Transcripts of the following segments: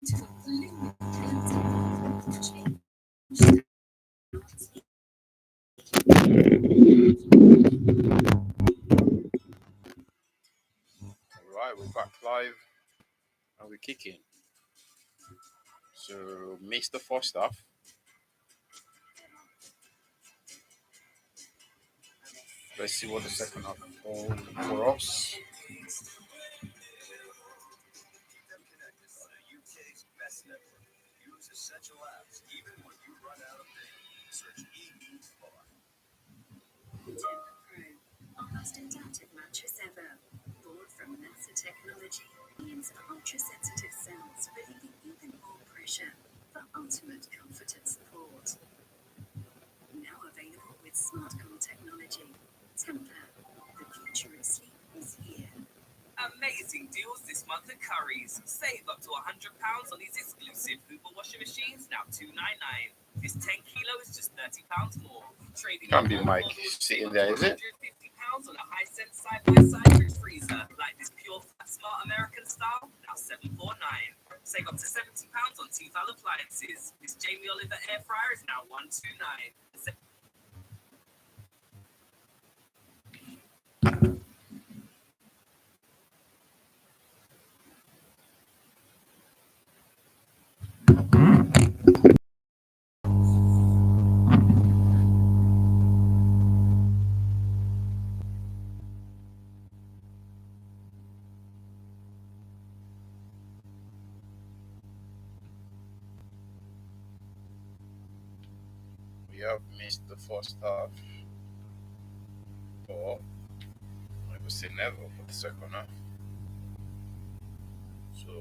Alright, we're back live and we're kicking. So, missed the first half. Let's see what the second half holds for us. Most adaptive mattress ever. Born from NASA technology, means ultra-sensitive cells relieving even more pressure for ultimate comfort and support. Now available with smart core technology. Temper, the future of sleep is here. Amazing deals this month at Currys. Save up to £100 on these exclusive Hoover washing machines, now $299. This 10 kilo is just £30 more. Trading Can't be Mike sitting there, is it? £150 on a high-sense side-by-side fridge freezer, like this pure fat smart American style, now $749. Save up to £70 on Tefal appliances. This Jamie Oliver air fryer is now $129. We have missed the first half, but I would say never for the second half. So,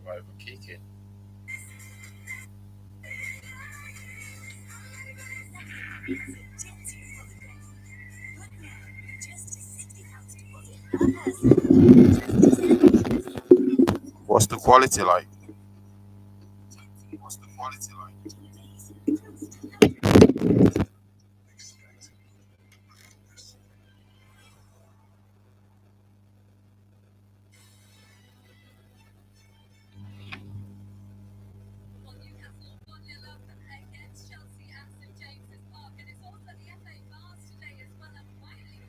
alive and kicking. What's the quality like? What's the quality like? Newcastle 1-0 up against Chelsea at St James's Park, and it's also the FA Vase today as well. And finally,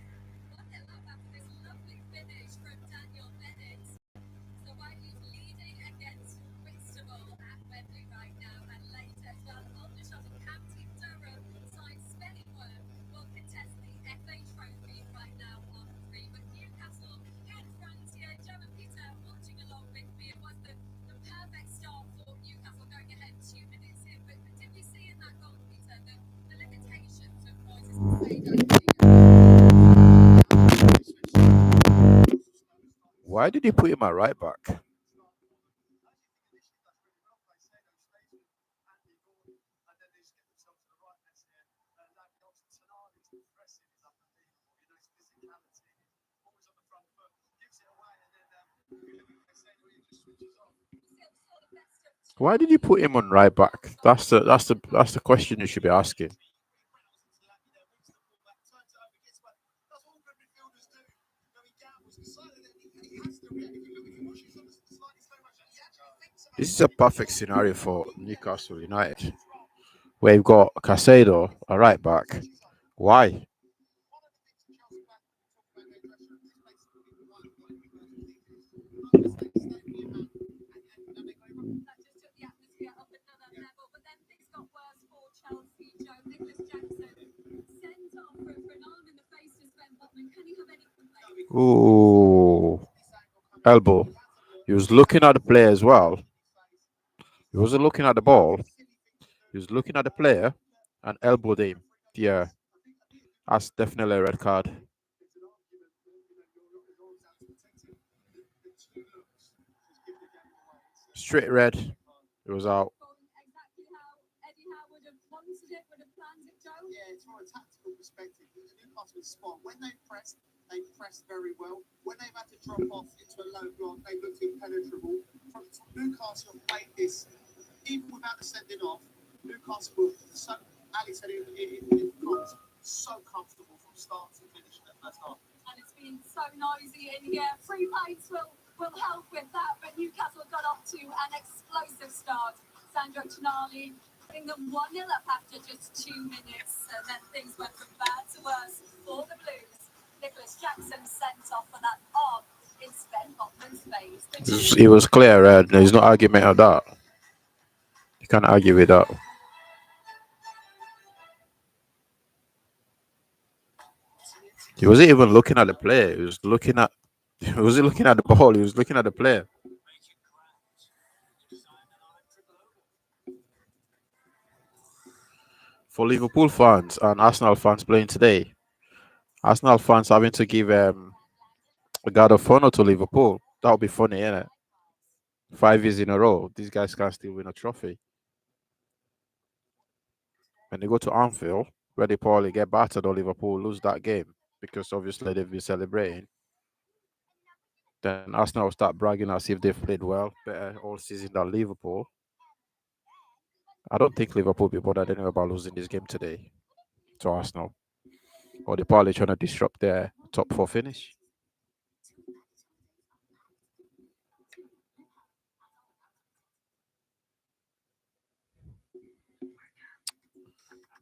1-0 up after this lovely finish from Daniel Bennett. So Whiteley's leading against Whitstable at Wembley right now, and later as well, Aldershot and County Durham side Spellingworm will contest the FA Trophy right now on 3. But Newcastle in front here, Joe and Peter watching along with me. It was the perfect start for Newcastle going ahead 2 minutes in. But did you see in that goal, Peter, the limitations of Moyes' Why did he put him at right back? Why did you put him on right back? That's the question you should be asking. This is a perfect scenario for Newcastle United, where you've got Casado, a right back. Why? Ooh, elbow. He was looking at the player as well. He wasn't looking at the ball. He was looking at the player and elbowed him. Yeah, that's definitely a red card. Straight red. It was out. Exactly how Eddie Howe would have wanted it, would have planned it, Joe. Yeah, it's from a tactical perspective. Newcastle spot. When they pressed very well. When they've had to drop off into a low block, they looked impenetrable. From Newcastle have played this, even without the sending off. Newcastle will, Ali said it got so comfortable from start to finish in the first half. And it's been so noisy in here. Free plays will help with that, but Newcastle got off to an explosive start. Sandro Tonali in the 1-0 up after just 2 minutes, and then things went from bad to worse for the Blues. Nicholas Jackson sent off for that off in Sven Botman's face. It was clear, Red. There's no argument of that. You can't argue with that. He wasn't even looking at the player. He was looking at. He wasn't looking at the ball. He was looking at the player. For Liverpool fans and Arsenal fans playing today, Arsenal fans having to give a guard of honor to Liverpool. That would be funny, innit? 5 years in a row, these guys can still win a trophy. When they go to Anfield, where they probably get battered or Liverpool lose that game because obviously they've been celebrating, then Arsenal will start bragging as if they've played well, better all season than Liverpool. I don't think Liverpool will be bothered anyway about losing this game today to Arsenal. Or they're probably trying to disrupt their top 4 finish.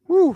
Woo.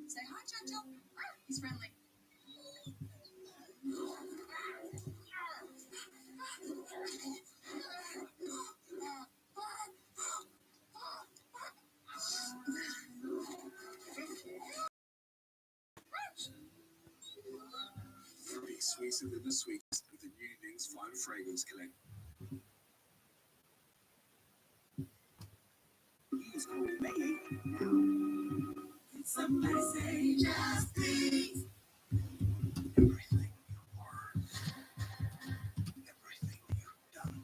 Say hi, Jojo. He's friendly. Free sweeter than the sweetest with the new Nings Fine Fragrance Collection. Somebody say just please. Everything you were, everything you've done.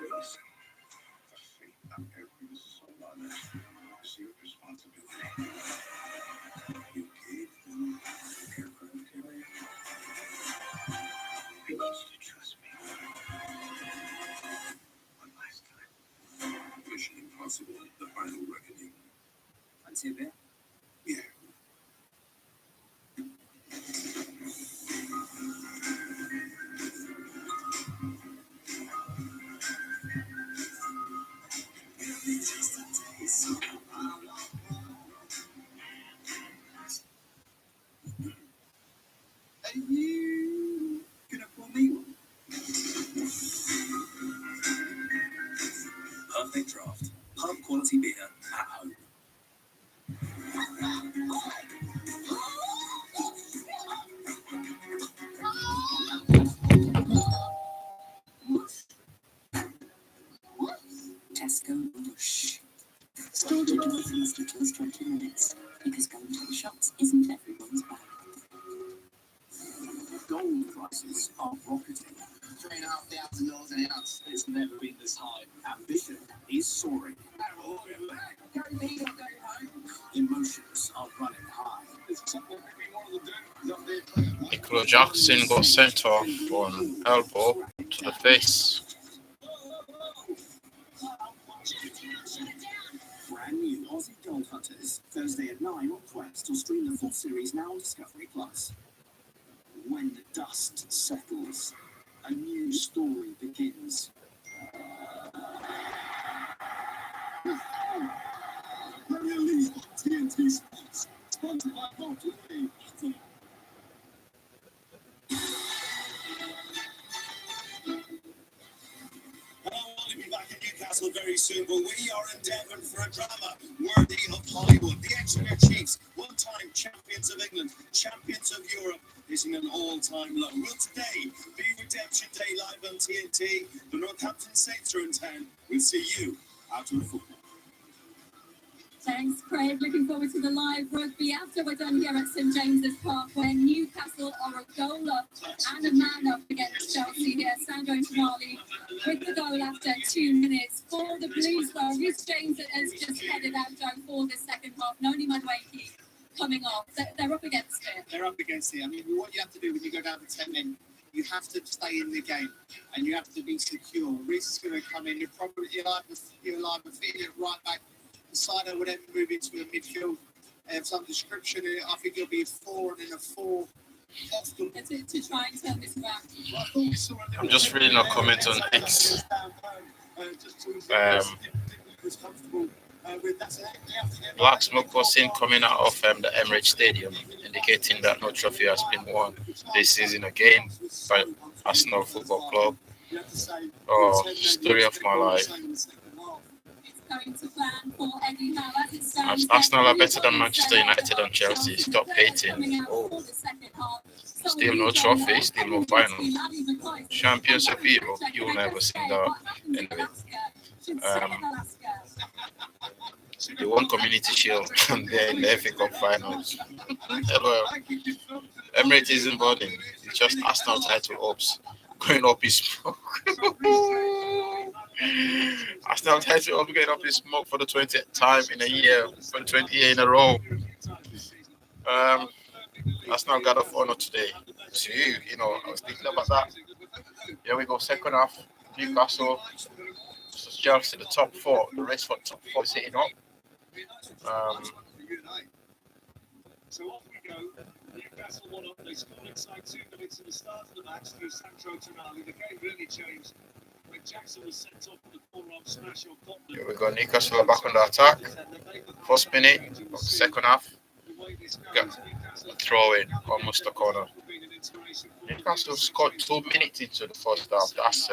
Listen, the fate of every soul on earth is your responsibility. You gave him an aircraft carrier. I need you to trust me. One last time. Mission Impossible, the final reckoning. Fancy a bit? Yeah. Are you gonna pull me one? Perfect draft. Pub quality beer at home. Tesco Bush. Stored indoors in as little as 20 minutes, because going to the shops isn't everyone's bag. Gold prices are rocketing. $3,500 an ounce. It's never been this high. Ambition is soaring. Emotions are running high. Nicola Jackson got sent off for an elbow to the face. Brand new Aussie Gold Hunters. Thursday at 9 on Quest. Or stream the full series now on Discovery Plus. When the dust settles, a new story begins. Newcastle very soon, but we are endeavouring for a drama worthy of Hollywood. The Exeter Chiefs, one-time champions of England, champions of Europe, hitting an all-time low. Will today be Redemption Day live on TNT? The Northampton Saints are in town. We'll see you after the football. Thanks, Craig. Looking forward to the live rugby after we're done here at St James's Park, where Newcastle are a goal up and a man up against Chelsea here. Sandro Tonali with the goal after 2 minutes. For the Blues, though, Rhys James has just headed out, Joe, for the second half. Noni Madueke coming off. They're up against it. They're up against it. I mean, what you have to do when you go down to 10 men, you have to stay in the game and you have to be secure. Rhys is going to come in. You'll either fit it right back. Side would then move into a midfield of some description. I think it'll be a 4 and then a 4 off the to try and turn this around. I'm just reading a comment on X. Black smoke was seen coming out of the Emirates Stadium, indicating that no trophy has been won this season again by Arsenal Football Club. Oh, story of my life. Going to plan for Eddie Howe as it stands. Arsenal are better than Manchester United and Chelsea. Stop hating. Oh. Still no trophy, still no final. Champions of Europe, you'll never sing that. Anyway. They won Community Shield and they're in the FA Cup finals. Hello. Emirates isn't boarding. It's just Arsenal title hopes. Going up his smoke. Arsenal title hopes going up his smoke for the 20th time in a year, for the 20th year in a row. Arsenal got off honor today. So, I was thinking about that. Here we go, second half. Newcastle, Chelsea, the top 4. The race for top 4 is hitting up. So off we go. Newcastle 1 up. They scored inside 2 minutes in the start of the match through Sandro Tonali. The game really changed when Jackson was sent off with a corner of smash or Tottenham. Here we go. Newcastle back on the attack. First minute of the second half. Got a throw in, almost a corner. Newcastle scored 2 minutes into the first half. That's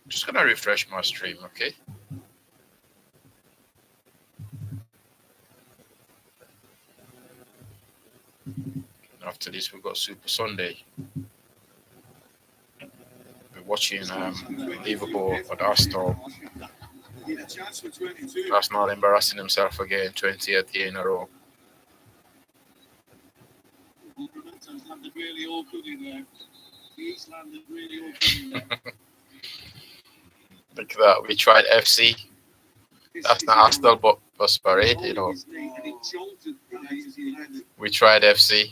just gonna refresh my stream, okay? After this, we've got Super Sunday. We're watching Liverpool and Arsenal. Arsenal embarrassing himself again, 20th year in a row. Landed really awkward in there. He's landed really awkward in there. Look at that. We tried FC. That's not Arsenal, but Parade, We tried FC.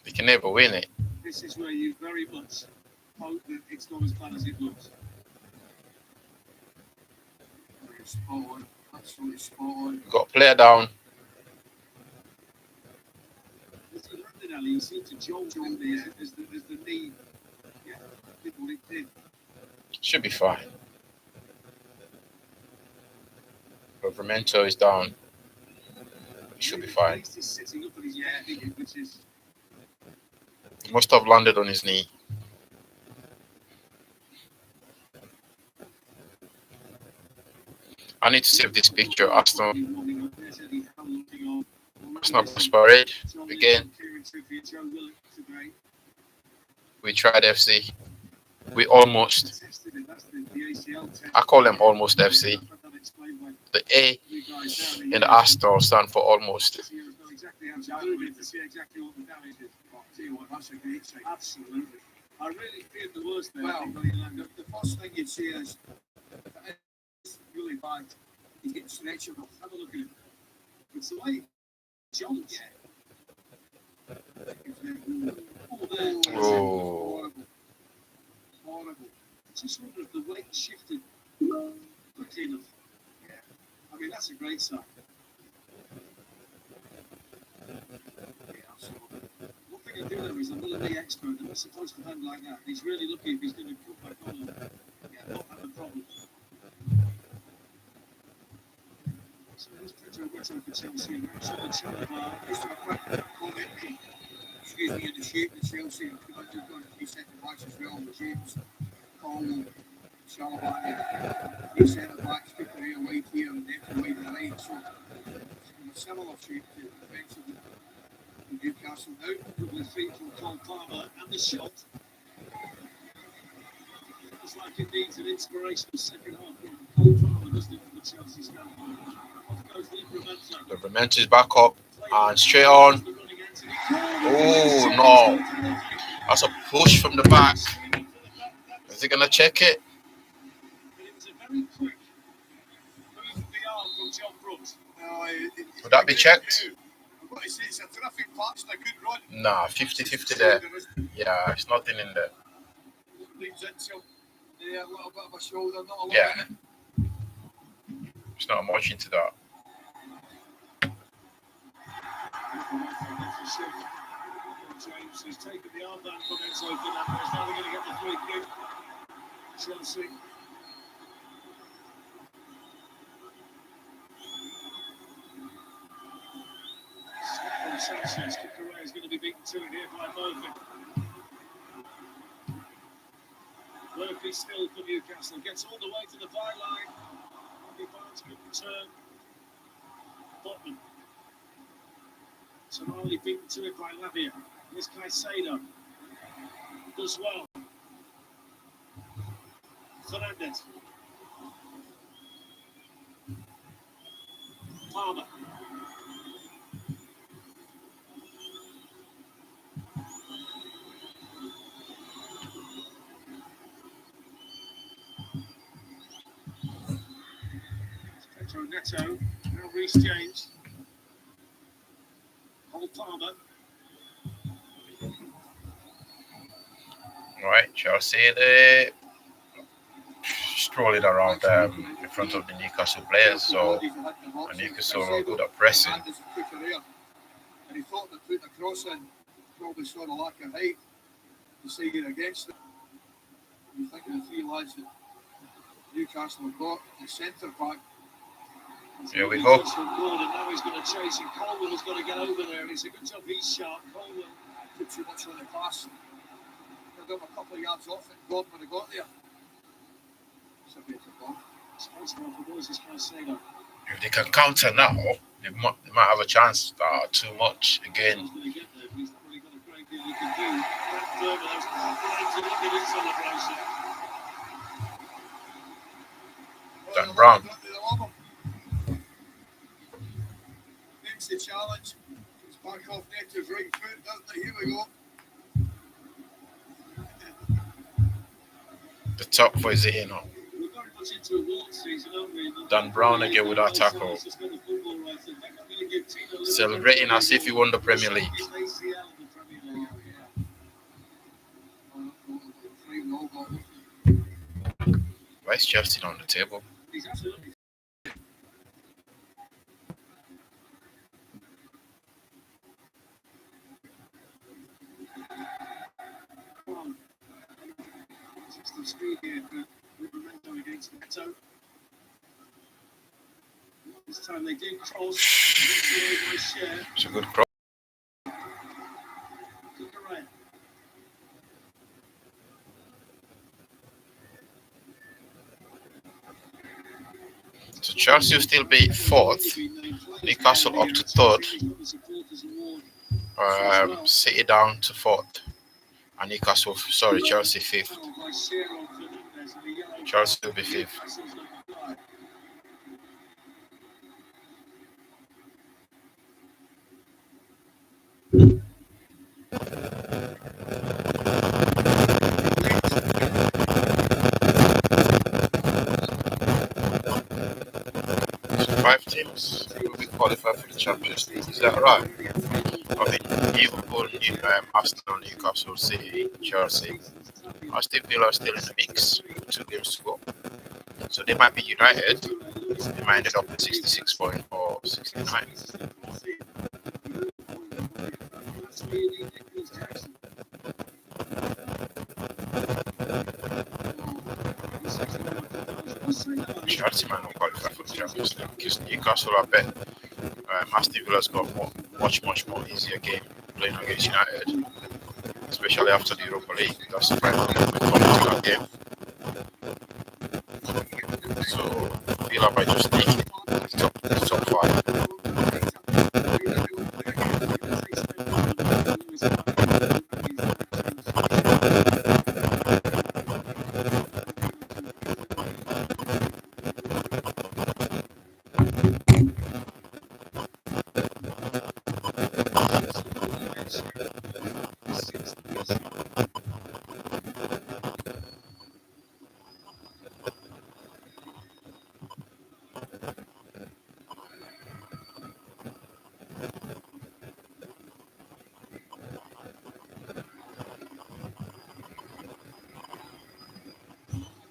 We can never win it. This is where you very much hope that it's not as bad as it looks. Absolutely spot on. We've got a player down. He seemed to jolt on there as the knee did what it did. Should be fine. Livramento is down. He should be fine. He's sitting up on his head, which is. He must have landed on his knee. I need to save this picture. Arsenal Parade again. We tried FC. We almost. I call them almost FC. The A in the Arsenal stand for almost. Absolutely. I really feared the worst there. Well, the first thing you'd see is really bad. He's getting stretchable. Have a look at him. It's the way he jumps. Oh. Horrible. It's just wonder if the weight shifted quickly enough. Yeah. I mean, that's a great sign. One thing I do know is I'm not a knee expert. I'm not supposed to hand like that. He's really lucky if he's going to cut back on and not have a problem. So this picture of what's over Chelsea and that's on the channel. Just a quick comment, excuse me, in the shape of Chelsea. I've just done 3 second match as well with James, Paul, Shalabani, 3 centre backs, people here wide here and then wide and right. So in a similar shape to the bench of Newcastle now. With the feet from Cole Palmer and the shot. It's like it needs an inspirational second half. Cole Palmer doesn't it for the Chelsea stand. Off goes Livramento. Livramento back up and straight on. Oh no, that's a push from the back. Is he gonna check it? It was a very quick move of the arm from John Brooks. Would that be checked? I've got to say, it's a terrific patch and a good run. Nah, 50-50 there. Yeah, it's nothing in there. Leads into a little bit of a shoulder, not a lot. Yeah. There's not much into that. James has taken the armband from Enzo Fernandez. Now they're going to get the free kick. Chelsea. From Sanchez, kick away is going to be beaten to it here by Murphy. Murphy still for Newcastle. Gets all the way to the byline. Andy Barnes good return. Botman. Somali beaten to it by Lavia. Here's Caicedo. Does well. Fernandez. Palmer. Pedro Neto. Now Reece James. Cole Palmer. Right, Chelsea there. Strolling around in front of the Newcastle players, so Newcastle are good at pressing. And he thought that putting a cross in probably saw the lack of height decided against it. You think of the 3 lads that Newcastle have got, the centre back. Here we go. And now he's going to chase, and Colwell has got to get over there. And it's a good job he's sharp. Colwell put too much on the pass. They'll have a couple of yards off it. Gordon would have got there. If they can counter now, they might have a chance. Too much again. Dan Brown. Makes the challenge. It's back off Neto's right foot, doesn't it? Here we go. The top for is it here now. Dan Brown again with that tackle. Celebrating as if he won the Premier League. Why is Chelsea on the table? Speed here for Livramento against Neto. This time they did cross. It's a good cross. So Chelsea will still be 4th. Newcastle up to 3rd. City down to 4th. And Newcastle, Chelsea 5th. Chelsea will be 5th. So 5 teams will be qualified for the Champions League. Is that right? I mean, Liverpool, Arsenal, Newcastle, City, Chelsea. Aston Villa are still in the mix. 2 games to go. So they might be United. They might end up with 66 points or 69. Chelsea might not qualify for the Champions League because Newcastle, I bet, Aston Villa's got much more easier game playing against United, especially after the Europa League. That's the final game we come to that game. So Villa might just take it. It's top 5.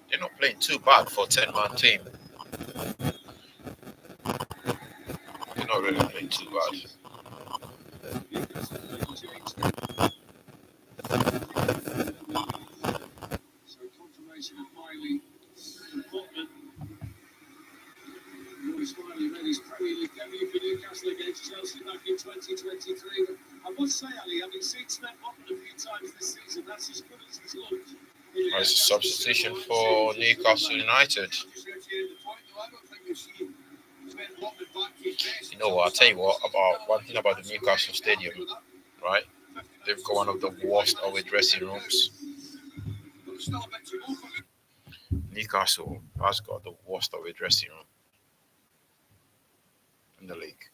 They're not playing too bad for a 10-man team. They're not really playing too bad. So confirmation of Miley and Botman. Royce Miley made his Premier League debut for Newcastle against Chelsea back in 2023. I must say, Ali, having seen Sven Botman a few times this season, that's as good as he's looked. As a substitution for Newcastle United. You know what? I'll tell you what about one thing about the Newcastle Stadium, right? They've got one of the worst away dressing rooms. Newcastle has got the worst away dressing room in the league.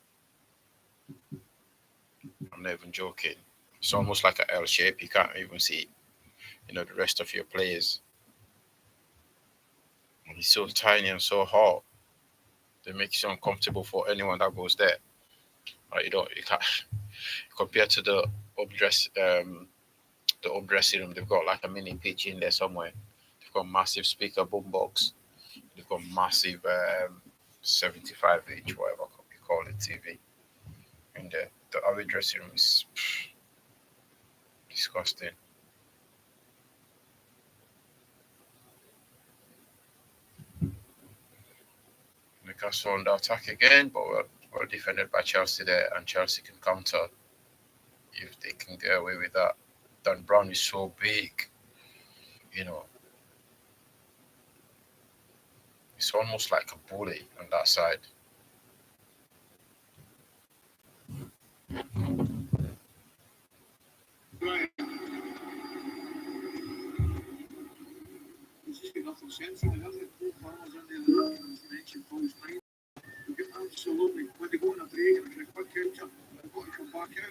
I'm not even joking. It's almost like an L shape. You can't even see, the rest of your players. And it's so tiny and so hot. They make it so uncomfortable for anyone that goes there. Right, you can't compared to the up dressing room. They've got like a mini pitch in there somewhere. They've got massive speaker boombox. They've got massive 75-inch, whatever you call it, TV. And the away dressing room is disgusting. Newcastle on the attack again, but well defended by Chelsea there, and Chelsea can counter if they can get away with that. Dan Brown is so big, It's almost like a bully on that side.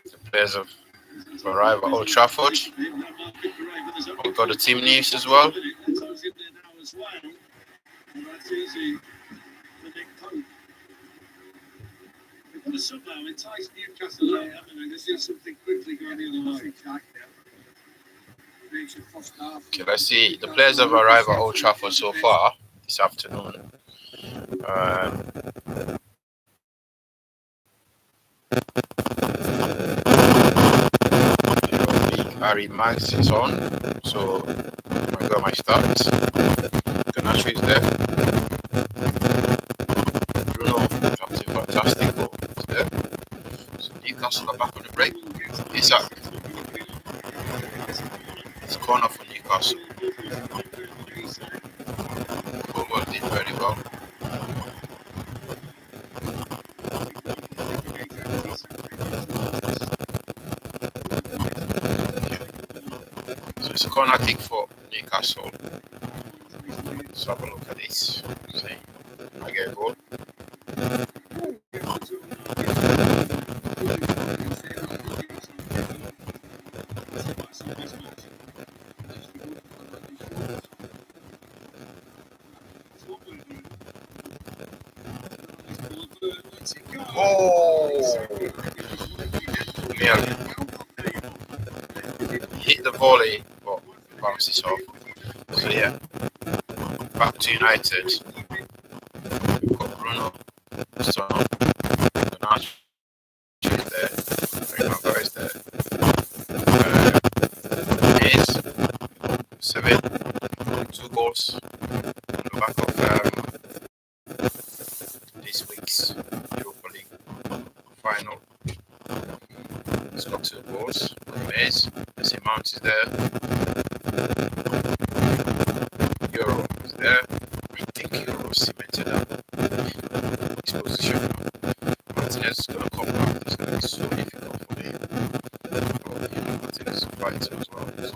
The players have arrived at Old Trafford. We've got the team news as well. They've got to somehow entice Newcastle out, haven't they? There's just something quickly going the other way. Okay, let's see. The players have arrived at Old Trafford so far this afternoon. Harry Max is on, so I got my starts. Ganacho is there. Bruno, that's a fantastic goal. Is there. So Newcastle are back on the break. Isaac. It's a corner for Newcastle. Forward did very well. It's a corner kick for Newcastle. Let's have a look at this. See, I get a goal. Oh! Nearly. Hit the volley, but bounces off. So yeah, back to United. We've got Bruno, so Ganacho is there, Maguire is there. Hayes, 7, 2 goals on the back of final. He's got 2 goals. Maze. I see Mount is there. Euro is there. I think Euro cemented up his position now. Martinez is going to come back. It's going to be so difficult for him. But, Martinez is fighting as well. So.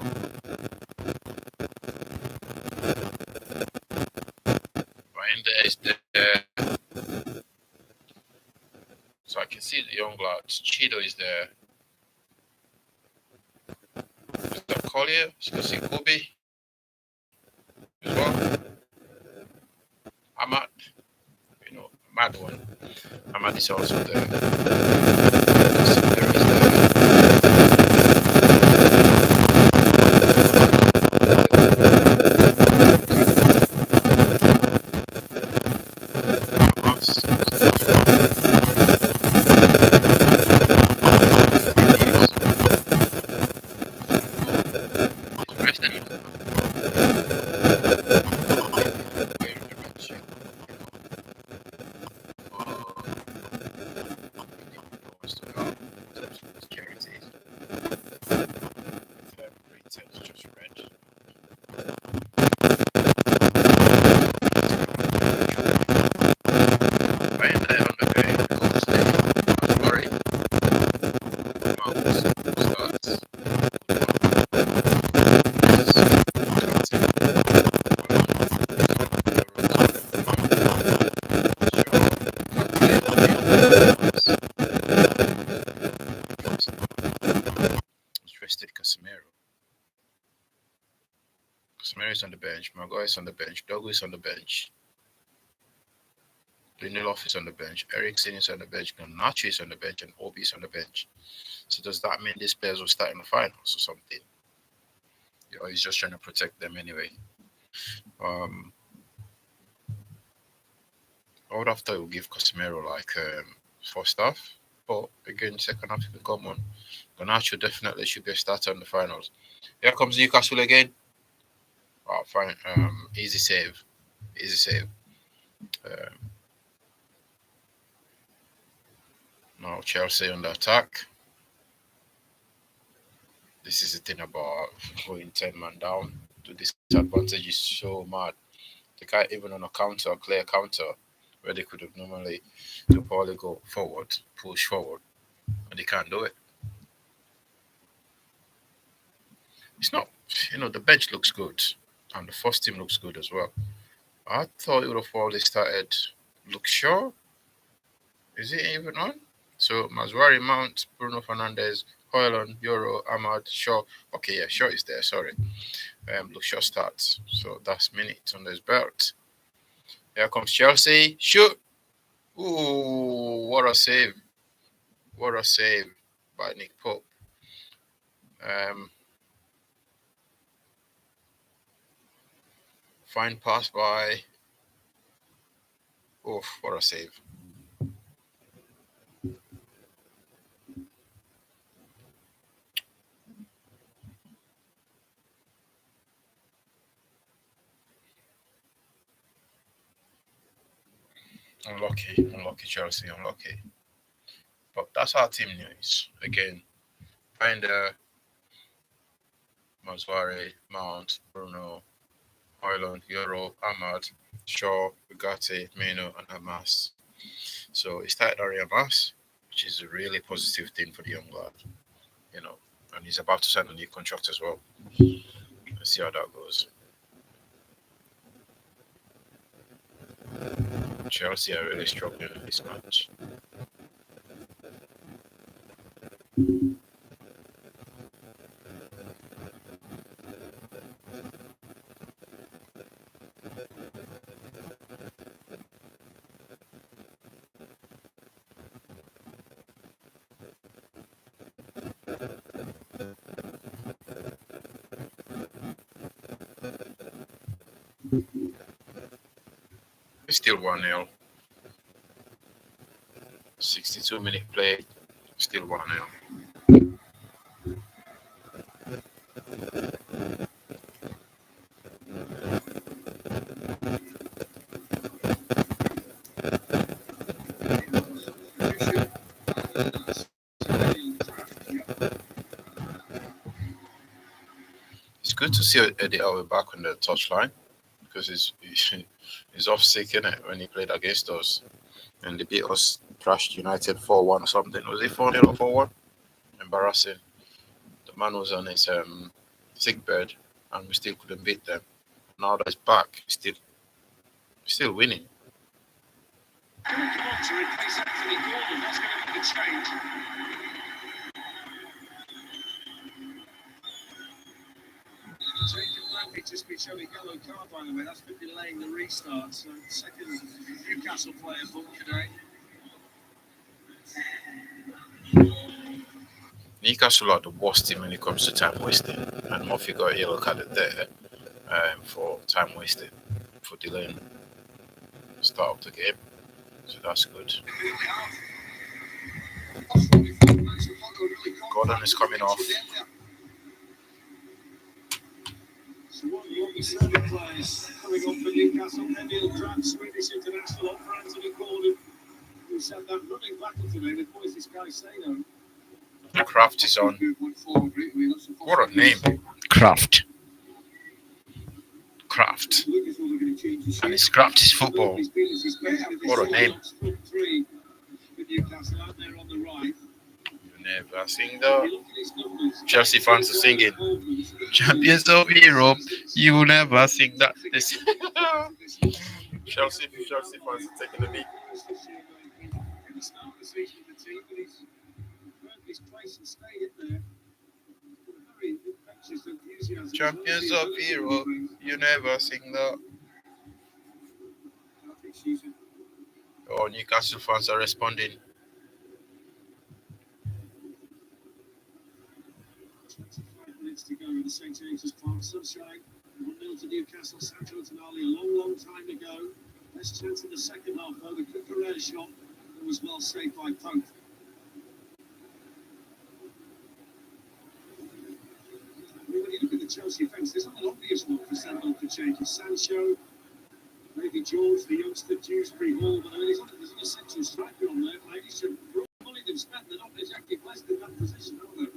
Right there is there. So I can see the young lads. Chido is there. Is that Collier? You can see Kobe as well. Ahmad, mad one. Ahmad is also there. There is Casemiro is on the bench. Maguire is on the bench. Dogu is on the bench. Lindelof is on the bench. Eriksen is on the bench. Garnacho is on the bench. And Obi is on the bench. So does that mean these players will start in the finals or something? Or he's just trying to protect them anyway? I would have thought it would give Casemiro like first half. But again, second half can come on. Garnacho definitely should be a starter in the finals. Here comes Newcastle again. Oh, fine. Easy save. Easy save. Now Chelsea on the attack. This is the thing about going 10 man down. The disadvantage is so mad. They can't even on a counter, a clear counter, where they could have normally probably go forward, push forward, and they can't do it. It's not, the bench looks good, and the first team looks good as well. I thought it would have already started. Look sure. Is it even on? So Mazwari, Mount, Bruno Fernandes, Hoyland, Euro, Ahmad, Shaw. Okay, yeah, Shaw is there. Sorry. Look, Shaw starts. So that's minutes on his belt. Here comes Chelsea. Shoot! Ooh, what a save! What a save by Nick Pope. Fine pass by. Oh, what a save! Unlucky Chelsea, unlucky. But that's our team news. Again, Finder, Mazwari, Mount, Bruno, Hoyland, Euro, Ahmad, Shaw, Bugatti, Meno, and Hamas. So he started Ari Hamas, which is a really positive thing for the young lad, and he's about to sign a new contract as well. Let's see how that goes. Chelsea are really struggling in this match. It's still 1-0. 62-minute play, still 1-0. good to see Eddie Howe back on the touchline because he's off sick, innit, when he played against us. And they beat us, thrashed United 4-1 or something. Was it 4-0 or 4-1? Embarrassing. The man was on his sick bed and we still couldn't beat them. Now that he's back, still winning. Come on to replace Anthony Gordon. That's going to be the change. Jacob Lampy just been shown a yellow card, by the way. That's been delaying the restart. So, second Newcastle player booked today. Newcastle are the worst team when it comes to time wasting, and Murphy got a yellow card there for time wasting, for delaying the start of the game. So that's good. Gordon is coming off. So what you want the serving players coming on for Newcastle? Emil Kraft, Swedish international, up for Anthony Gordon, who said that running battle today with Moises Caicedo. Kraft is on. What a name. Kraft. Kraft. And it's Kraft is football. What a name. You never sing that. Chelsea fans are singing. Champions of Europe. You will never sing that. This Chelsea fans are taking the beat. Champions of Europe, you never sing that. Oh, Newcastle fans are responding. 25 minutes to go in the St. James's Park. Sunshine, 1-0 to Newcastle. Sancho Tonali a long time ago. Best chance in the second half, though. The Cucurella shot that was well saved by Pope. When you look at the Chelsea fence, there's not an obvious one for Sandal to change. It's Sancho, maybe George, the youngster, Dewsbury Hall, but I mean, there's an essential striker on there. Like, you should, for all the money they've spent, they're not exactly blessed in that position, are they?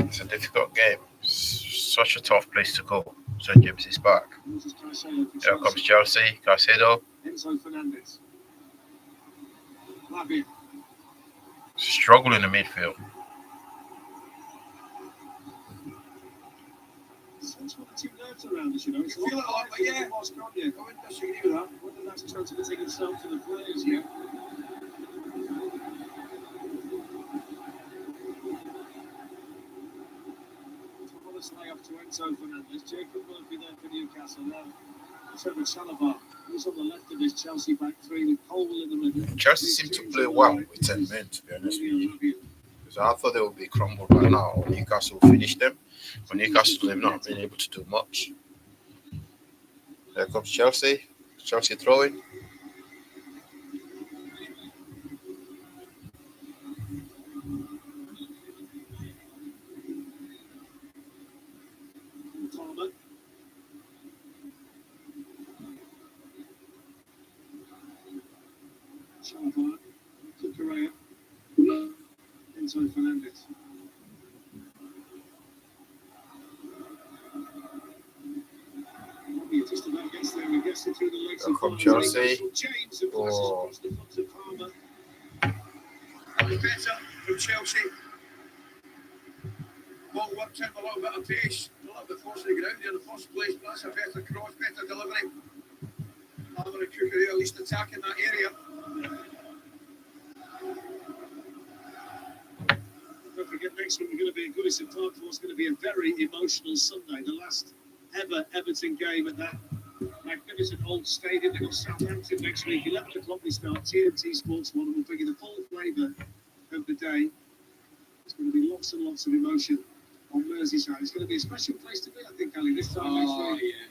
It's a difficult game. Such a tough place to go. St. James is back. Here comes Chelsea. Caicedo. Enzo Fernandez. Lavia. Struggle in the midfield. That's what the team nerves around us, you know. It's a lot like that, yeah. Was, can't you? I wouldn't disagree with that. Whether that's trying to take itself to the players yet. Lay off to Enzo Fernandez. Jacob Murphy there for Newcastle now. Trevor Chalobah, who's on the left of this Chelsea back three with Cole in the middle. Chelsea seem to play well with 10 men, to be honest with you. Because I thought they would be crumbled by now. Newcastle will finish them. But Newcastle have not been able to do much. There comes Chelsea. Chelsea throwing. Chalobah, Cucurella, Enzo Fernandez. Just about gets there and gets it through the legs of Chelsea. James and passes across the front to Palmer. Better from Chelsea. Ball worked out a little bit of pace, a little bit closer to the ground in the first place, but that's a better cross, better delivery. Palmer and Cucurella at least attacking that area. Don't forget, next week we're going to be in Goodison Park. It's going to be a very emotional Sunday. The last ever Everton game at that magnificent old stadium. They've got Southampton next week. 11 o'clock we start. TNT Sports 1, and we'll bring you the full flavour of the day. There's going to be lots and lots of emotion on Merseyside. It's going to be a special place to be, I think, Ali, this time next week. Yeah.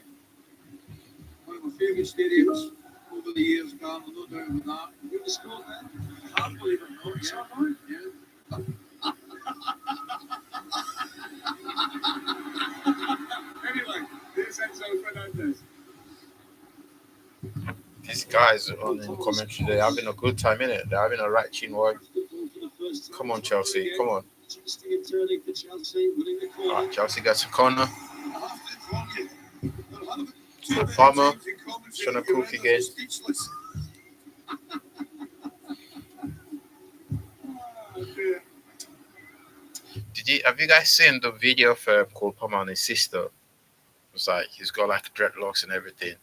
One of my favourite stadiums over the years, Carl, no doubt about that. Who the scored then? I believe it or not. Is that right? Yeah. Anyway, here's Enzo Fernandez. Guys on in commentary, they're having a good time in it. They're having a right chin work. Come on, Chelsea. Come on. Right, Chelsea gets a corner. Palmer trying to cook again. Have you guys seen the video of Cole Palmer and his sister? It's like he's got like dreadlocks and everything.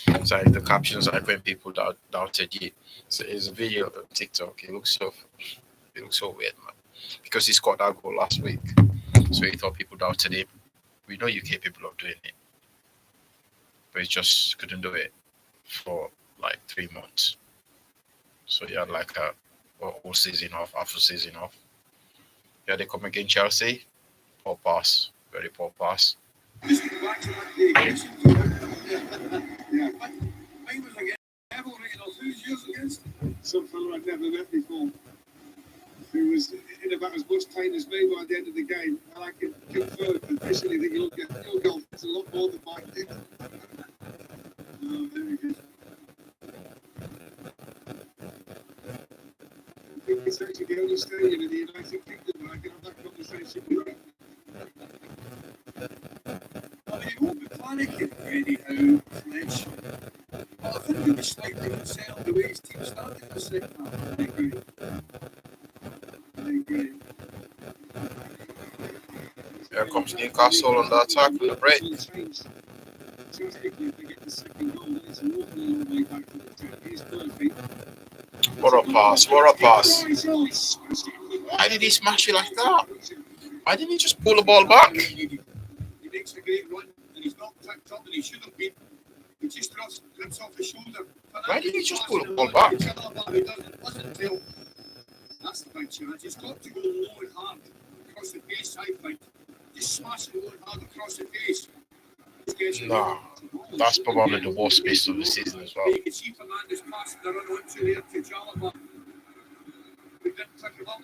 It's like the captions like when people doubted you. So it's a video on TikTok. It looks so weird, man. Because he scored that goal last week. So he thought people doubted him. We know you're capable of doing it. But he just couldn't do it for like 3 months. So he had like a whole season off, half a season off. Yeah, they come against Chelsea. Poor pass. Very poor pass. Some fellow I'd never met before, who was in about as much pain as me by the end of the game. And I can confirm officially that your goal is a lot more than mine did. Oh, very good. I think it's actually the only stadium in the United Kingdom where I can have that conversation with you. I mean, you won't be panicking, Eddie Howe, Fletch. I think you were slightly concerned the way his team started the second half. I agree. Here comes Newcastle on the attack with the break. What a pass, what a pass. Why did he smash it like that? Why didn't he just pull the ball back? He makes a great run and he's not tucked up and he should have been. He just grips off his shoulder. Why did he just pull the ball back? That's the big challenge. He's got to go low and hard across the face, I think. Just smash it low and hard across the face. No, that's probably the worst piece of the season as well. You can see Fernandes passing the run on to there to Jalaba. We didn't pick him up.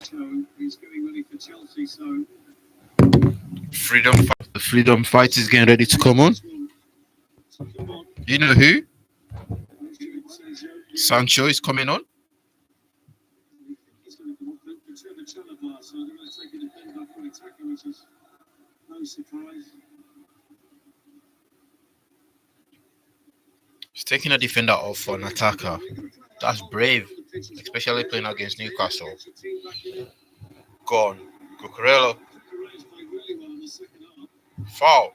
So he's getting ready for Chelsea. So the freedom fight is getting ready to come on. You know who? Sancho is coming on. He's taking a defender off for an attacker. That's brave, especially playing against Newcastle. Gone. Cucurella. Foul.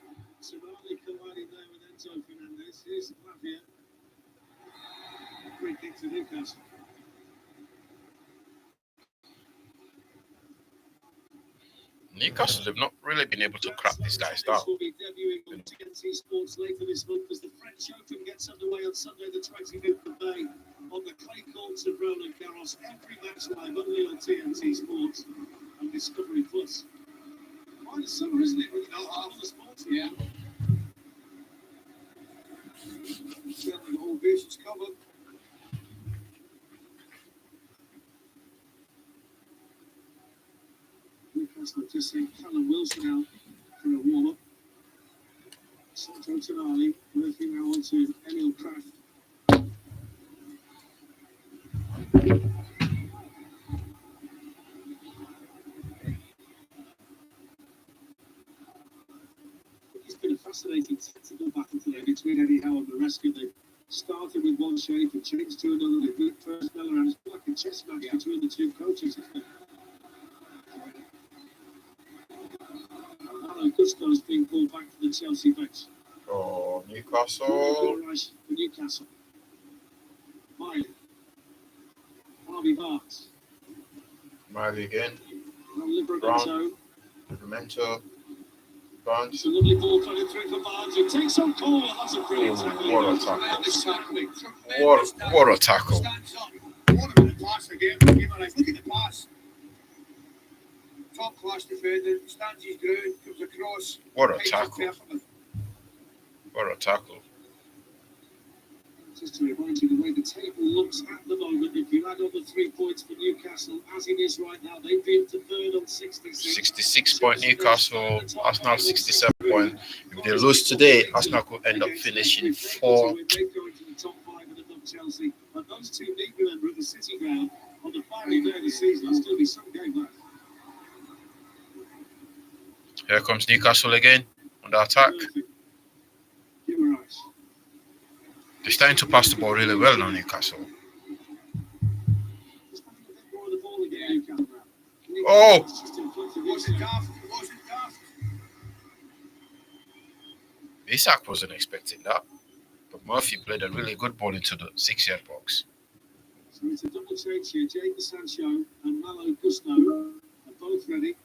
Newcastle have not really been able to crack these guys down. Will be debuting on TNT Sports later this month as the French Open gets underway on Sunday the 25th of May on the clay courts of Roland Garros. Every match live only on TNT Sports and Discovery Plus. Quite a summer, isn't it? All the sports, yeah. Certainly the whole bases covered. Newcastle just sent Callum Wilson out for a warm-up. Santo Tonali working now onto Emil Kraft. It's been a fascinating tactical battle today between Eddie Howe and Maresca. They started with one shape and changed to another. They beat first Miller, and it's like a chess match between the two coaches, isn't it? Gusto is being pulled back to the Chelsea bench. Oh, Newcastle. For Newcastle. Miley. Harvey Barnes. Miley again. Livramento. Livramento. Barnes. It's a lovely ball coming through for Barnes. It takes on Cole. That's a brilliant tackle. What a tackle. What a tackle. Stands up. What a pass again. Look at the pass. Top class defender, stands his ground, comes across. What a tackle. What a tackle. Just to remind you the way the table looks at the moment, if you add on the 3 points for Newcastle, as it is right now, they'd be up to third on 66. 66 point Newcastle, Arsenal 67. point. If they lose today, Arsenal could end up finishing 4. They've gone into the top 5 and above Chelsea. But those two need remember at the City Ground on the final day of the season. There'll still be some game left. Here comes Newcastle again on the attack. They're starting to pass the ball really well now, Newcastle. Oh! Isak wasn't expecting that. But Murphy played a really good ball into the 6-yard box. So it's a double change here. Jadon Sancho and Malo Gusto are both ready.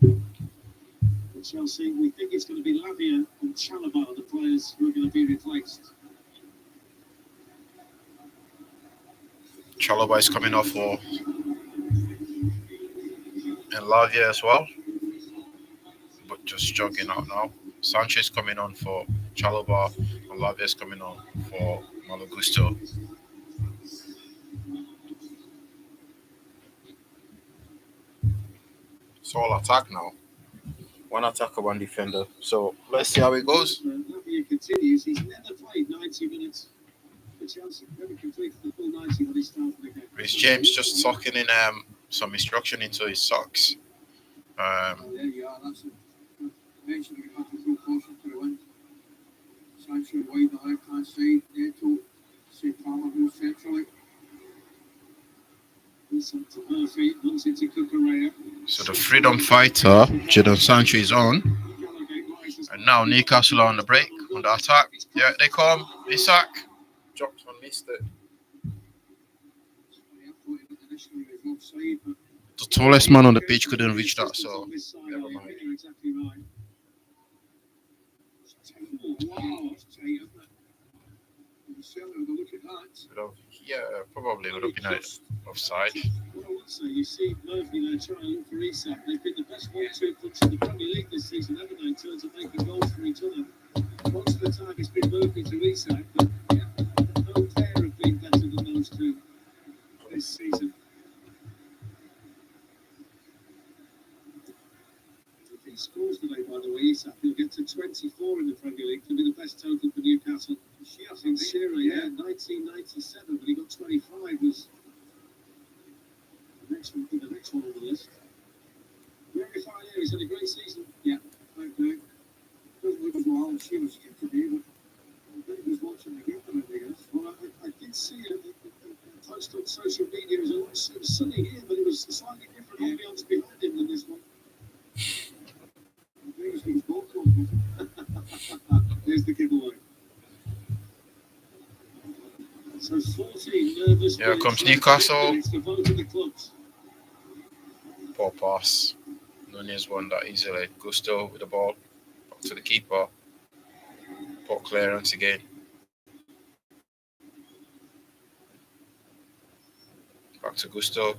For Chelsea, we think it's going to be Lavia and Chalobah, the players who are going to be replaced. Chalobah is coming off for and Lavia as well, but just jogging out now. Sanchez coming on for Chalobah and Lavia is coming on for Malo Gusto. It's all attack now. One attacker, one defender. So let's see how it goes. Lavia continues. He's never played 90 minutes for Chelsea. Never completed the full 90 when he started the game. Rhys James just talking in some instruction into his socks. There you are. That's a mention we have to throw caution to the wind. Sancho wide the left hand side. Neto, St. Palmer moves centrally. Into Murphy, runs into Cucurella. So the freedom fighter, Jadon Sancho, is on. And now Newcastle are on the break, on the attack. Yeah, they come. Isak. Dropped one, missed it. The tallest man on the pitch couldn't reach that, so never mind. Yeah, probably would have been offside. What I would say, you see Murphy there trying to look for Isak. They've been the best 1-2 clubs in the Premier League this season, haven't they, in terms of making goals for each other. Most of the time it's been Murphy to Isak, but yeah, no pair have been better than those two this season. If he scores today, by the way, Isak, he'll get to 24 in the Premier League to be the best total for Newcastle. In Syria, yeah, 1997, but he got 25. Was the next one on the list. Very fine here. He's had a great season. Yeah, okay. Doesn't look as well as she was today, but he was watching the game, I guess. Well, I did see it. The post on social media. It was sunny here, but it was slightly different ambience behind him than this one. I think it was ball call. There's the giveaway. So 14 nervous. Here comes Newcastle. Poor pass. Nunez won that easily. Gusto with the ball. Back to the keeper. Poor clearance again. Back to Gusto.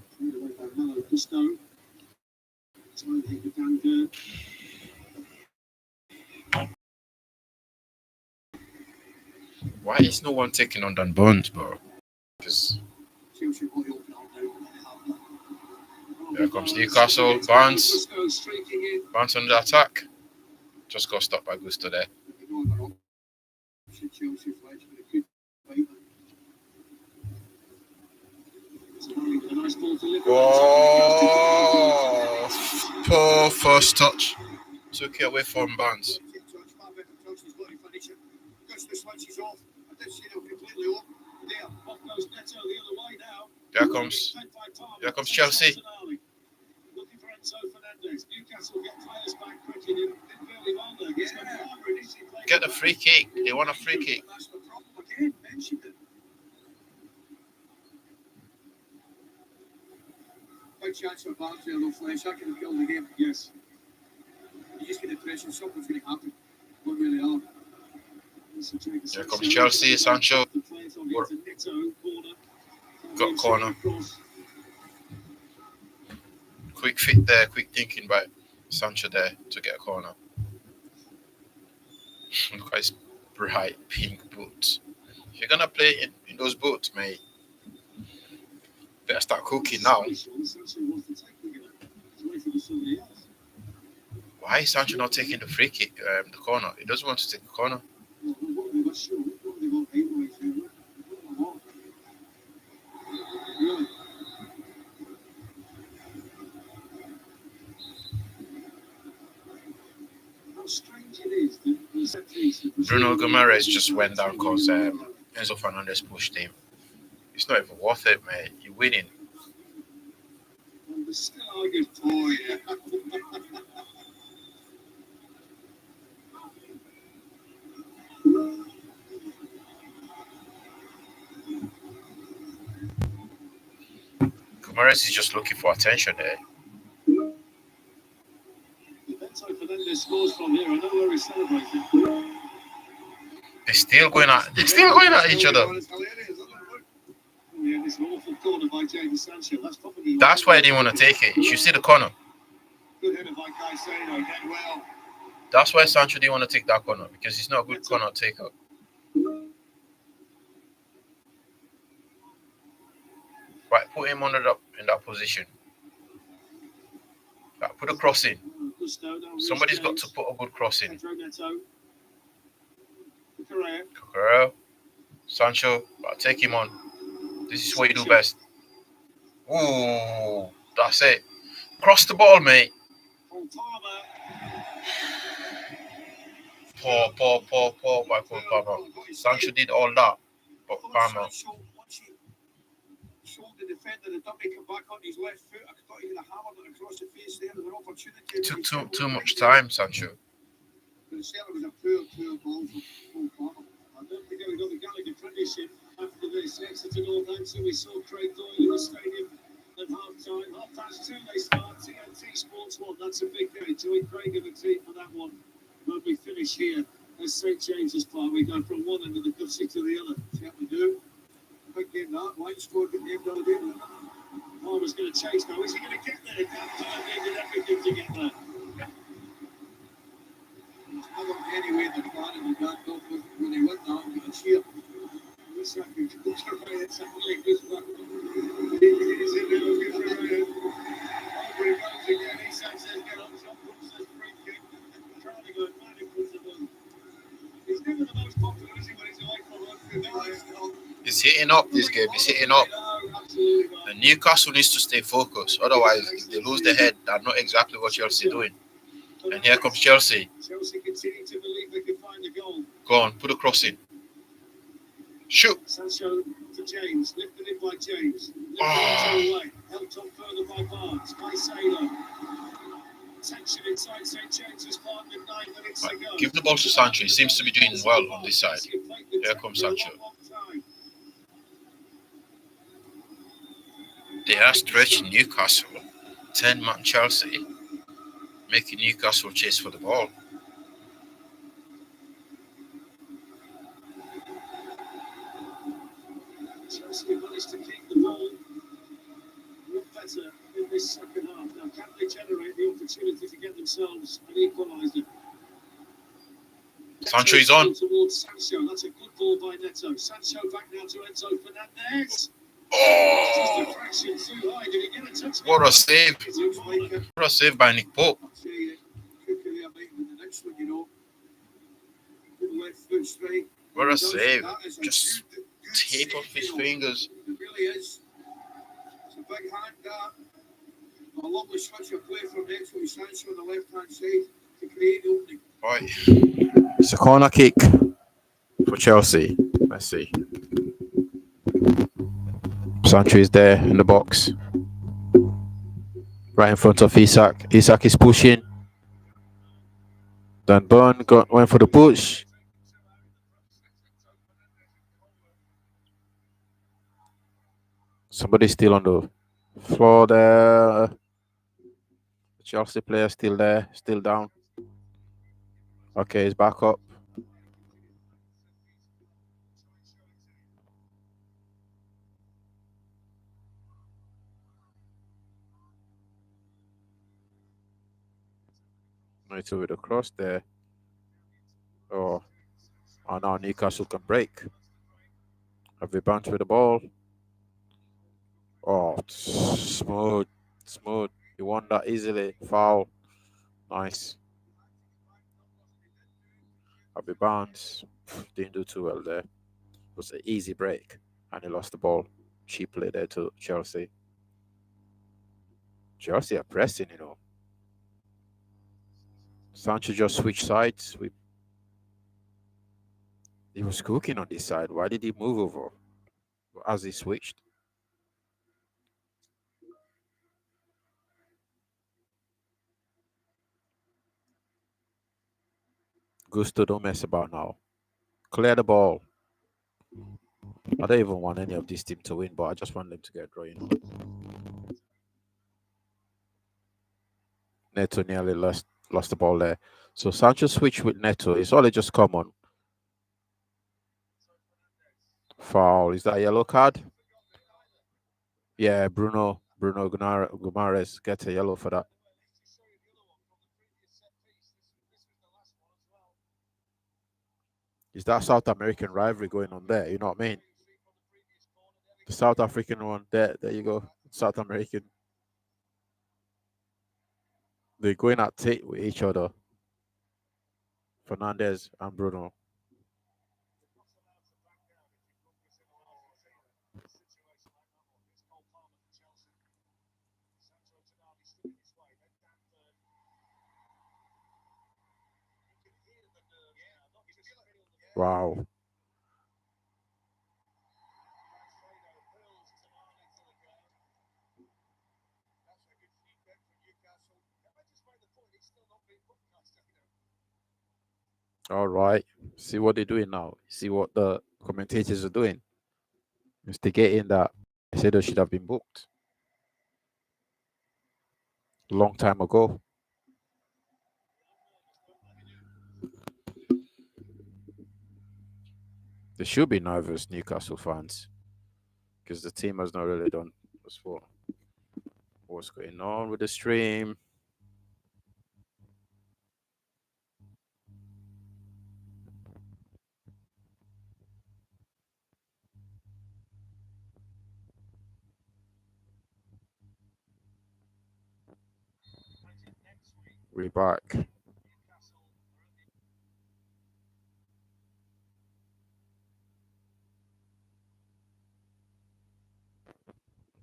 Why is no one taking on Dan Burns, bro? Because here comes Newcastle. Barnes. Barnes on the attack. Just got stopped by Gusto there. Oh, poor first touch. Took it away from Barnes. Here comes Chelsea. Get the free kick. They want a free kick. Good chance for Barnfield or Flash. I could have killed the game. Yes. You just get the pressure. Something's going to happen. Not really hard. Here comes Chelsea. Sancho. Got corner. Quick fit there. Quick thinking by Sancho there to get a corner. Look at his bright pink boots. If you're going to play in those boots, mate, better start cooking now. Why is Sancho not taking the free kick, the corner? He doesn't want to take the corner. Bruno Guimaraes just went down because Enzo Fernandez pushed him. It's not even worth it, mate. You're winning. Guimaraes is just looking for attention there. They're still going at each other. That's why I didn't want to take it. You should see the corner. That's why Sancho didn't want to take that corner, because he's not a good corner taker. Right, put him under in that position. Right, put a cross in. Somebody's got to put a good cross in. Cucurella, Sancho, right, take him on. This is what you do best. Ooh, that's it. Cross the ball, mate. Poor by Cole Palmer. Sancho did all that, but Palmer. It took too much time, Sancho. I don't think we got the Gallagher tradition after this exit to Northampton. We saw Craig Doyle in the stadium at half-time. 2:30 they start. TNT Sports 1. That's a big day. Join Craig and the team for that one. When we finish here at St James's Park, we go from one end of the gusset to the other. See what we do? Big game that. White scored the game down the Palmer's going to chase now. Is he going to get there? He did everything to get there. I don't anyway the plan and the back off when they went down to the cheer. This second, it's a really good one. He's in there looking for Ryan. Over he goes again. He says, get on top, puts his free kick. Trying to go mad in front of him. He's never the most popular, is he, when he's away from home? He's hitting up this game. He's hitting up. The Newcastle needs to stay focused. Otherwise, if they lose their head, that's not exactly what Chelsea are doing. And here comes Chelsea. Chelsea continue to believe they can find a goal. Go on, put a cross in. Shoot. Sancho to James, lifted in by James. Away. Helped on further by Barnes. By Sailor. Tension inside St James's Park with 9 minutes to go. Give the ball to Sancho. He seems to be doing well on this side. Here comes Sancho. They are stretching Newcastle. 10-man Chelsea. Making Newcastle chase for the ball. Chelsea managed to keep the ball. Look better in this second half. Now, can they generate the opportunity to get themselves an equaliser? Sancho is on. Towards Sancho. That's a good ball by Neto. Sancho back now to Enzo Fernandez. Oh! What a save. What a save by Nick Pope. What a save. Just tape off his fingers. It really is. It's a big hand there. A lovely switch of play from Neto Sancho on the left-hand side to create the opening. Right. It's a corner kick for Chelsea. Let's see. Sancho is there in the box. Right in front of Isak. Isak is pushing. Then Burn went for the push. Somebody's still on the floor there. The Chelsea player still there, still down. Okay, he's back up. It's with a cross there. Oh, now Newcastle can break. Have they bounced with the ball? Oh, smooth. He won that easily. Foul. Nice. Bobby Barnes didn't do too well there. It was an easy break, and he lost the ball cheaply there to Chelsea. Chelsea are pressing, you know. Sancho just switched sides. He was cooking on this side. Why did he move over as he switched? Gusto, don't mess about now. Clear the ball. I don't even want any of this team to win, but I just want them to get a draw, you know. Neto nearly lost the ball there. So Sancho switched with Neto. It's only just common. Foul. Is that a yellow card? Yeah, Bruno Gumares gets a yellow for that. Is that South American rivalry going on there? You know what I mean? The South African one. There you go. South American. They're going at it with each other. Fernandez and Bruno. Wow. All right. See what they're doing now. See what the commentators are doing. Instigating that Caicedo should have been booked a long time ago. They should be nervous, Newcastle fans, because the team has not really done what's going on with the stream. We're back.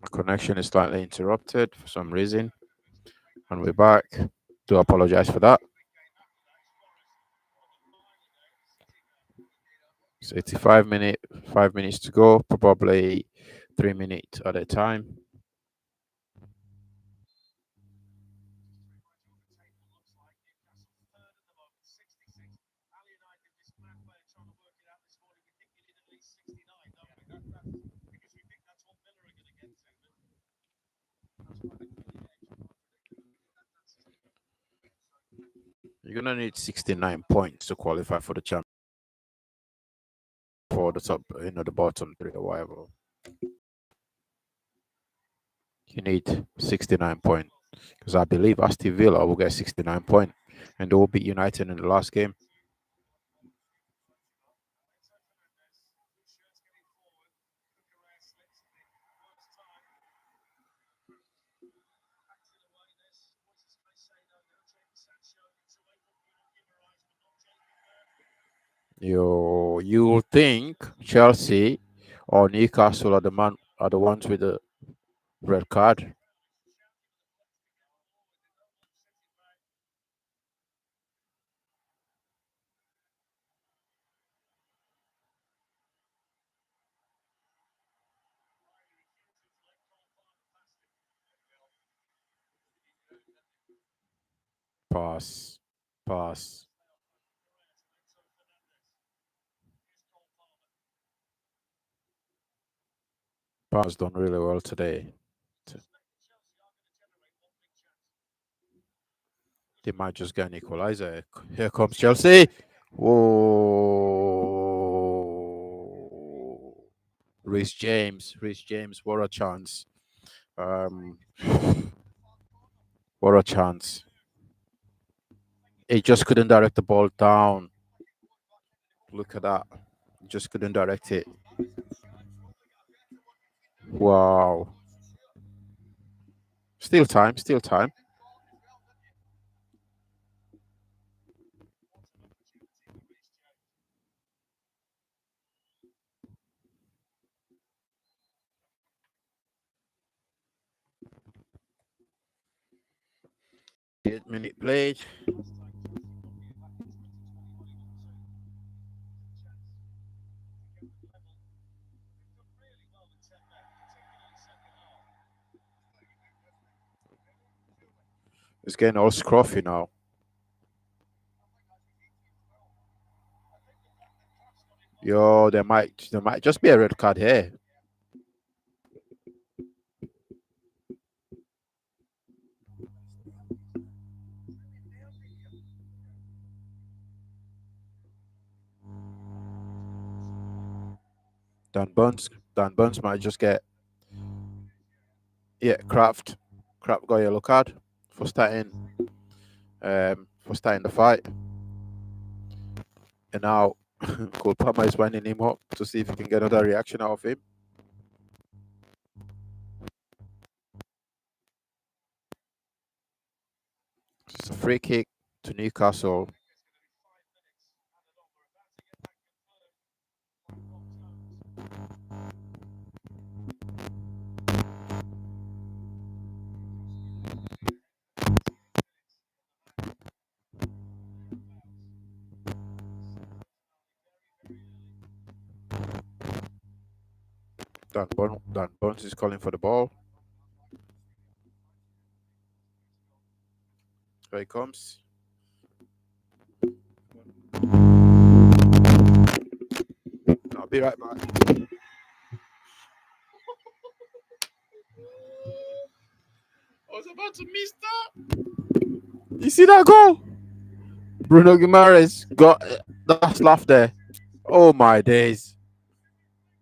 My connection is slightly interrupted for some reason, and we're back. Do apologize for that. It's 85 minutes, 5 minutes to go, probably 3 minutes at a time. You're gonna need 69 points to qualify for the champ for the top, the bottom three or whatever. You need 69 points because I believe Aston Villa will get 69 points and they will beat United in the last game. You will think Chelsea or Newcastle are the ones with the red card. Pass. Pass. Pass done really well today. They might just get an equalizer. Here comes Chelsea. Whoa. Reece James, what a chance. What a chance. He just couldn't direct the ball down. Look at that. Just couldn't direct it. Wow. Still time, still time. 8-minute played. It's getting all scruffy now. Yo, there might just be a red card here. Dan Burns might just get Kraft got a yellow card for starting the fight. And now Cole Palmer is winding him up to see if he can get another reaction out of him. It's a free kick to Newcastle. Dan Burns is calling for the ball. Here he comes. I'll be right back. I was about to miss that. You see that goal? Bruno Guimaraes got that laugh there. Oh my days.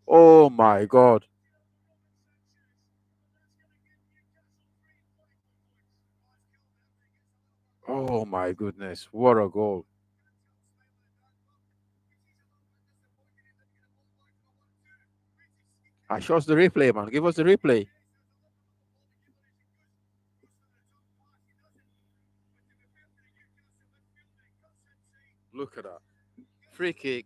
Oh my god. Oh my goodness. What a goal. Show us the replay, man. Give us the replay. Look at that. Free kick.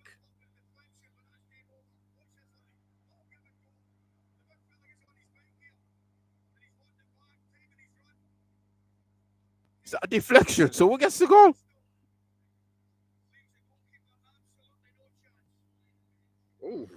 Is that a deflection? So who gets the goal? Ooh.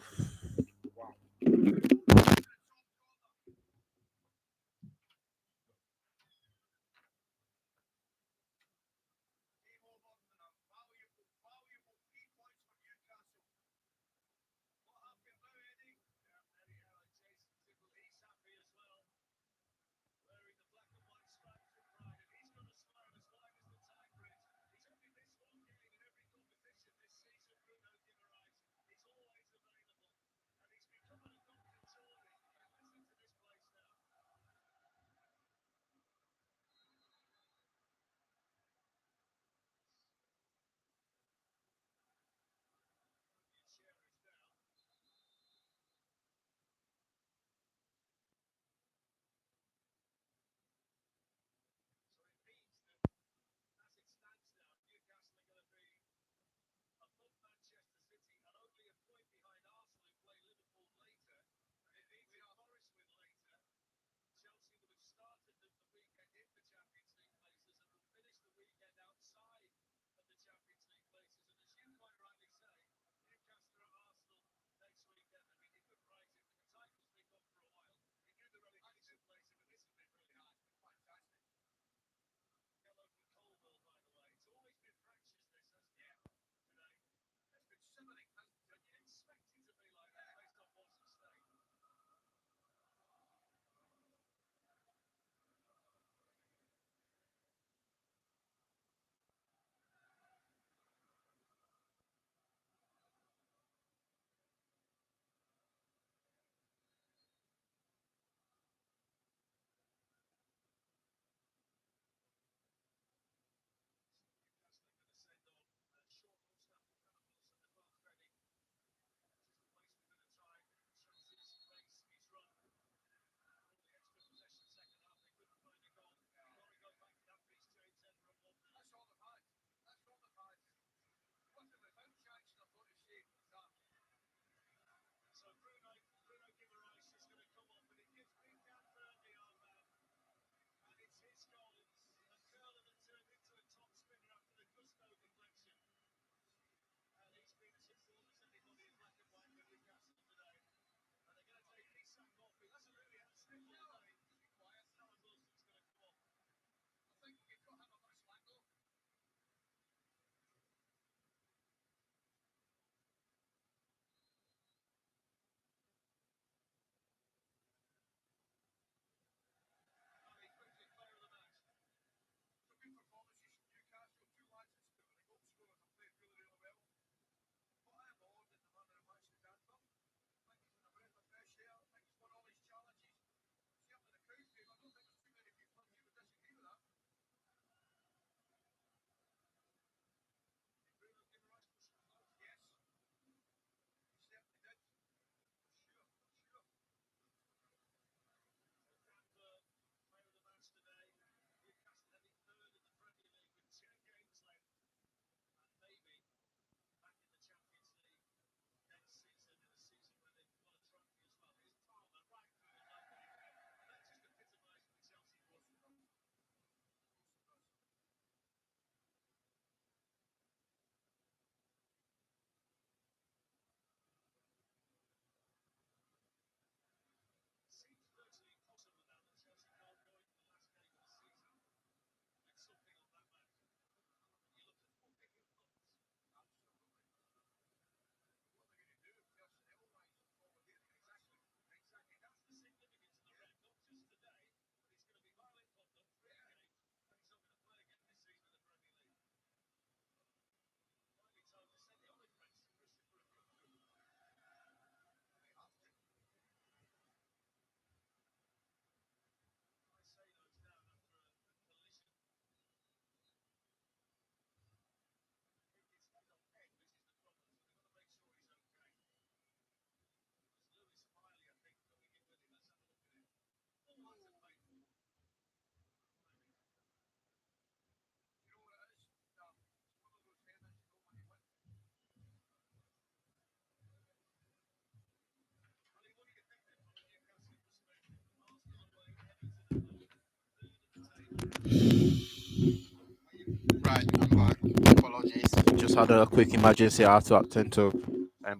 had a quick emergency I had to attend to.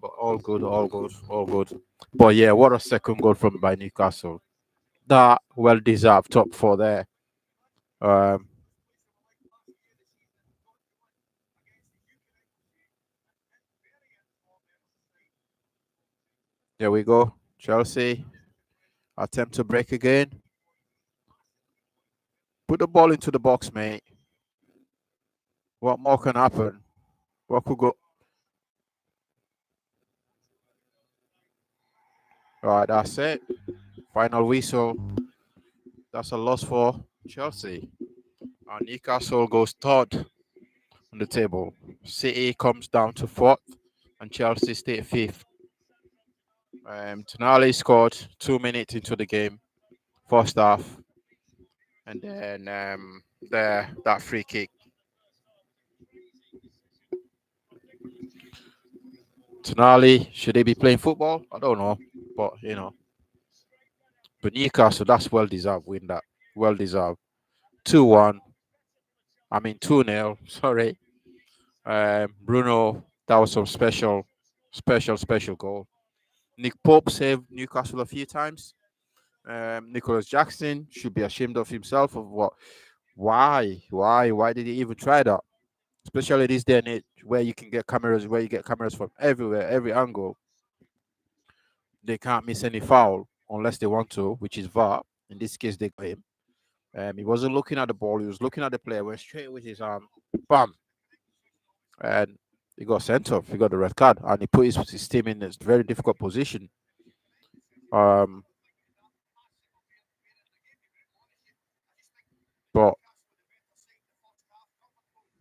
But all good, all good, all good. But yeah, what a second goal from by Newcastle. That well deserved top four there. Um, there we go. Chelsea attempt to break again. Put the ball into the box, mate. What more can happen? What could go? All right, that's it. Final whistle. That's a loss for Chelsea. And Newcastle goes third on the table. City comes down to fourth, and Chelsea stay fifth. Tonali scored 2 minutes into the game, first half, and then that free kick. Tonali, should they be playing football? I don't know, but But Newcastle, that's well deserved win. That well deserved. 2-1. I mean 2-0. Sorry. Bruno, that was some special goal. Nick Pope saved Newcastle a few times. Nicholas Jackson should be ashamed of himself of what. Why did he even try that? Especially this day and age where you can get cameras, where you get cameras from everywhere, every angle. They can't miss any foul unless they want to, which is VAR. In this case, they got him. He wasn't looking at the ball; he was looking at the player. Went straight with his arm, bam, and he got sent off. He got the red card, and he put his team in a very difficult position. But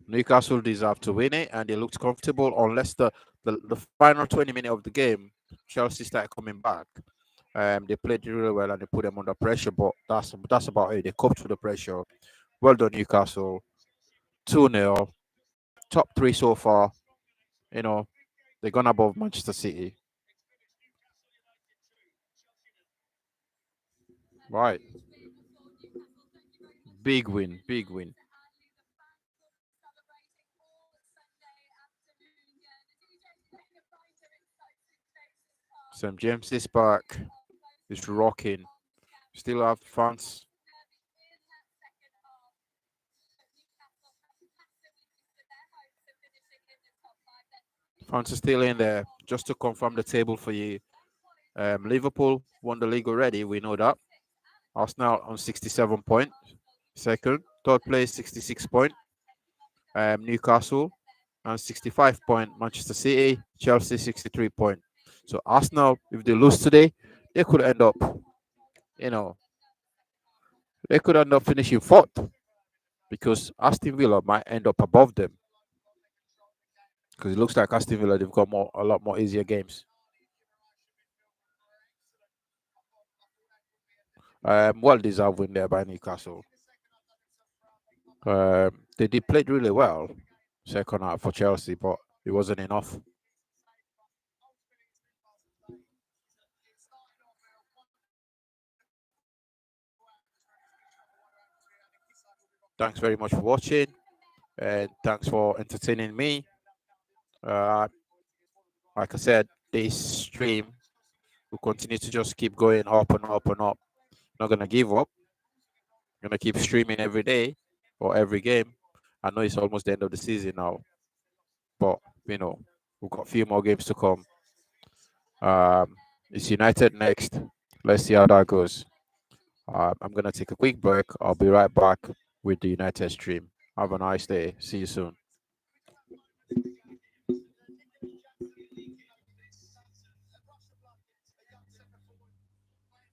Newcastle deserved to win it, and they looked comfortable unless the final 20 minutes of the game, Chelsea started coming back. They played really well and they put them under pressure, but that's about it. They coped with the pressure. Well done, Newcastle. 2-0. Top three so far. They're gone above Manchester City. Right. Big win, big win. St. James's Park is rocking. Still have fans. Fans are still in there. Just to confirm the table for you. Liverpool won the league already. We know that. Arsenal on 67 points. Second. Third place, 66 points. Newcastle on 65 points. Manchester City, Chelsea, 63 points. So Arsenal, if they lose today, they could end up, they could end up finishing fourth because Aston Villa might end up above them. Because it looks like Aston Villa, they've got a lot more easier games. Well deserved win there by Newcastle. They did play really well second half for Chelsea, but it wasn't enough. Thanks very much for watching, and thanks for entertaining me. Like I said, this stream will continue to just keep going up and up and up. Not gonna give up. I'm gonna keep streaming every day or every game. I know it's almost the end of the season now, but we've got a few more games to come. It's United next. Let's see how that goes. I'm gonna take a quick break. I'll be right back with the United stream. Have a nice day. See you soon.